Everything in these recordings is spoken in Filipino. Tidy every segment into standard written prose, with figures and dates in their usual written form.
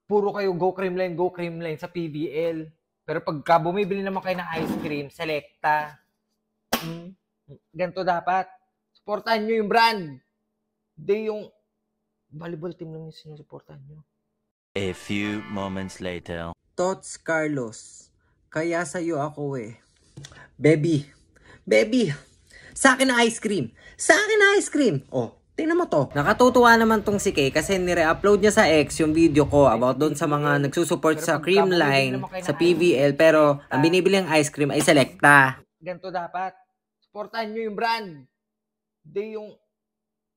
puro kayo go Creamline sa PBL. Pero pagka bumibili naman kayo ng ice cream, Selecta. Ganito dapat. Supportahan nyo yung brand. Hindi yung volleyball team lang yung sinusuportahan nyo. A few moments later. Tots Carlos, kaya sa'yo ako eh. Baby, sa akin na ice cream. Sa akin na ice cream. Oh, tingnan mo to. Nakatutuwa naman tong si Kay kasi nire-upload niya sa X yung video ko about doon sa mga nagsusupport sa Creamline, sa PVL, pero ang binibili ng ice cream ay Selecta. Ganito dapat. Supportahan nyo yung brand. Hindi yung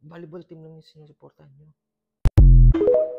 volleyball team lang yung sinusuportahan nyo.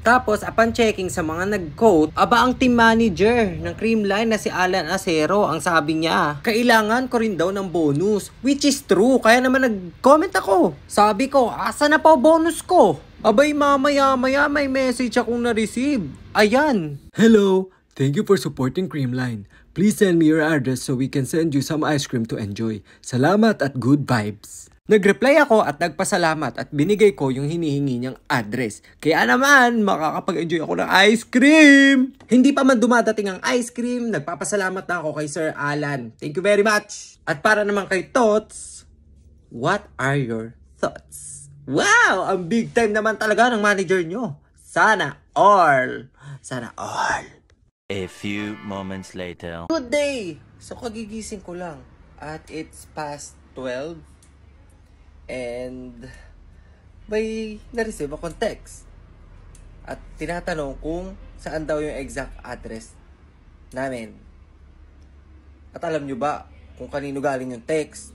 Tapos, upon checking sa mga nag-quote, aba ang team manager ng Creamline na si Alan Acero, ang sabi niya, kailangan ko rin daw ng bonus, which is true, kaya naman nag-comment ako. Sabi ko, asa na pa bonus ko? Abay mamaya may message akong na-receive. Ayan. Hello, thank you for supporting Creamline. Please send me your address so we can send you some ice cream to enjoy. Salamat at good vibes. Nag-reply ako at nagpasalamat at binigay ko yung hinihingi niyang address. Kaya naman, makakapag-enjoy ako ng ice cream! Hindi pa man dumadating ang ice cream, nagpapasalamat na ako kay Sir Alan. Thank you very much! At para naman kay Tots, what are your thoughts? Wow! Ang big time naman talaga ng manager nyo. Sana all! Sana all! A few moments later. Good day! So kagigising ko lang at it's past 12. And may na-receive akong text. At tinatanong kung saan daw yung exact address namin. At alam nyo ba kung kanino galing yung text?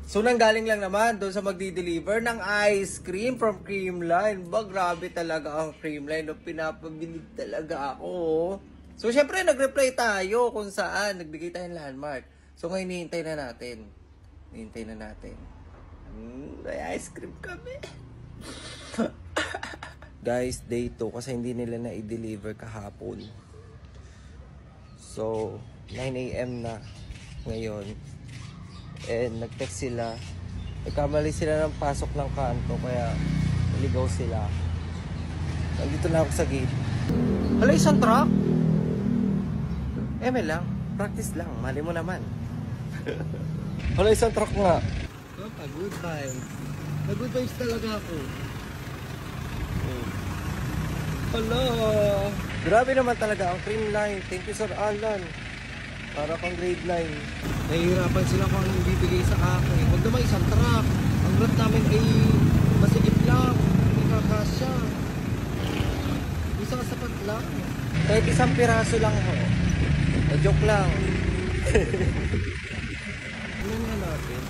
So nanggaling lang naman doon sa magdi-deliver ng ice cream from Creamline. Ba, grabe talaga ang Creamline. No? Pinapabilib talaga ako. So syempre nag-reply tayo kung saan. Nagbigay tayo ng landmark. So ngayon hinihintay na natin. May ice cream kami. Guys, day 2 kasi hindi nila na-i-deliver kahapon. So, 9 AM na ngayon. And nag-text sila. Nagkamali sila ng pasok ng kanto kaya naligaw sila. Nandito na ako sa gate. Hala, isang truck? Eme lang. Practice lang. Mali mo naman. Hala, isang truck nga. Good vibes. Good vibes talaga ako. Hello. Grabe naman talaga ang Creamline. Thank you Sir Alan. Para pang grade 9. Nahihirapan sila kung anong bibigay sa akin. Huwag naman isang truck. Ang grab namin ay masigit lang. Hindi kakasya. Isang sapat lang. Kahit isang piraso lang ho. Joke lang. Ano nga natin?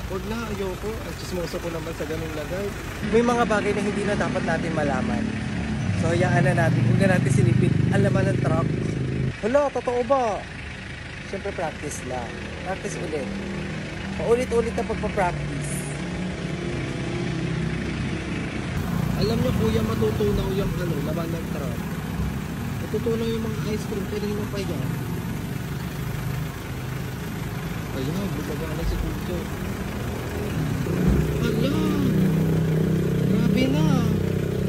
Huwag na, ayoko. At chismoso ko naman sa ganung lagay. May mga bagay na hindi na dapat natin malaman. So, hayaan na natin. Huwag na natin silipin ang laman ng truck. Hala, totoo ba? Siyempre, practice lang. Practice ulit. Paulit-ulit na pagpa-practice. Alam niyo, kuya, matutunaw yung laman ng truck. Matutunaw yung mga ice cream. Pwede nyo pa yan. Ayan, bumaga na si Kuya. Ayan. Grabe na.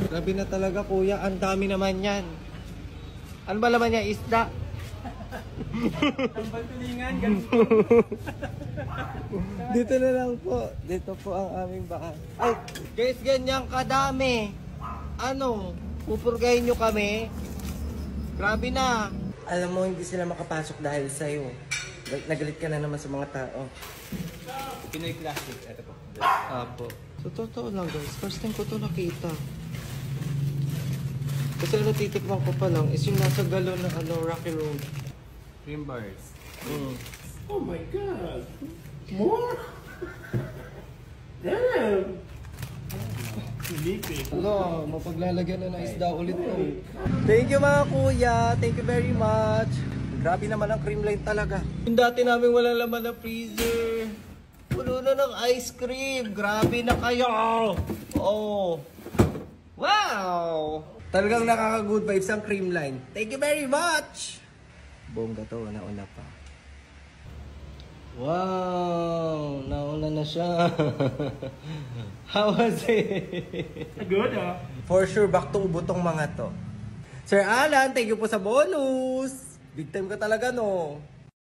Grabe na talaga kuya. Ang dami naman yan. Ano ba laman niya? Isda? Tambal tulingan. Dito na lang po. Dito po ang aming bahay. Ay, guys, ganyan kadami. Ano? Pupurgahin nyo kami? Grabe na. Alam mo, hindi sila makapasok dahil sa'yo. Nagalit ka na naman sa mga tao. Pinoy Classic. Ito po. Apo. So, totoo lang guys. First time ko to nakita. Kasi natitikman ko pa lang is yung nasa galon na Rocky Road. Cream bars. Oh my God! More? Damn! Ano, mapaglalagyan na ng isda ulit to. Thank you mga kuya. Thank you very much. Grabe naman ang Creamline talaga. Yung dati namin walang laman na freezer. Puno na ng ice cream. Grabe na kayo. Oh. Wow. Talagang nakaka-good vibes ang Creamline. Thank you very much. Bongga to. Nauna pa. Wow. Nauna na siya. How was it? Good, ah. For sure, back to ubo tong mga to. Sir Alan, thank you po sa bonus. Big time ka talaga, no?